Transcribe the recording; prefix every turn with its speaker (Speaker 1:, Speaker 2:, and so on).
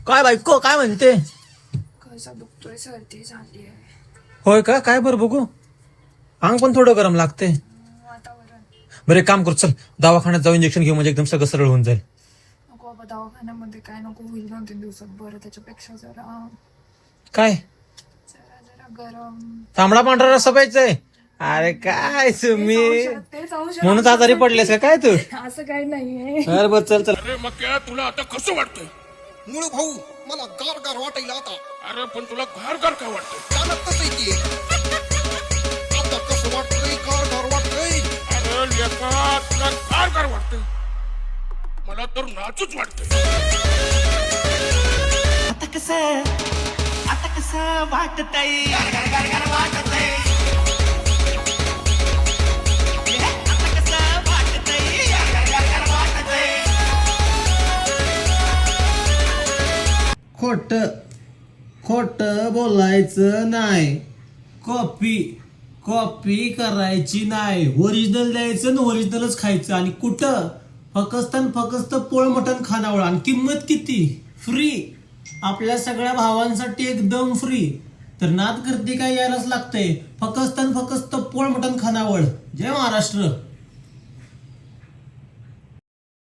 Speaker 1: काय बायको काय म्हणते?
Speaker 2: कसा दुखतोय, सर्दी झाली आहे.
Speaker 1: होय का? काय बरं बघू. अंग पण थोडं गरम लागते.
Speaker 2: वातावरण
Speaker 1: बरं एक काम कर, चल दवाखान्यात जाऊन इंजेक्शन घेऊ, म्हणजे एकदम सगळं सरळ होऊन जाईल.
Speaker 2: नको बाबा, दवाखान्यामध्ये काय नको होईल 2-3 दिवसात बरं. त्याच्यापेक्षा जरा
Speaker 1: काय
Speaker 2: जरा जरा गरम
Speaker 1: तांबडा पांढरा रस्सा पाहिजे? अरे काय तुम्ही
Speaker 2: तेच औषध
Speaker 1: म्हणून आजारी पडलेस का काय तू?
Speaker 2: असं काही नाहीये.
Speaker 1: अरे बर चल चल.
Speaker 3: अरे मग क्या तुला आता कसं वाटतंय?
Speaker 4: मुळ भाऊ मला गार गार वाटायला आता.
Speaker 3: अरे पण तुला घार घार काय वाटतंय?
Speaker 4: चालत कसं येते आता कसं वाटतंय? गार गार वाटतंय.
Speaker 3: अरे लेका तुला घार घार वाटतंय, मला तर नाचूच वाटतंय.
Speaker 5: आता कसं वाटतंय?
Speaker 1: खोट खोट बोलायचं नाही. कॉपी करायची नाही. ओरिजिनल द्यायचं आणि ओरिजिनलच खायचं. आणि कुठं फक्त पोळ मटण खानावळ. आणि किंमत किती? फ्री. आपल्या सगळ्या भावांसाठी एकदम फ्री. तर नाद करते काय, यायलाच लागतंय. फक्त पोळ मटण खानावळ. जय महाराष्ट्र.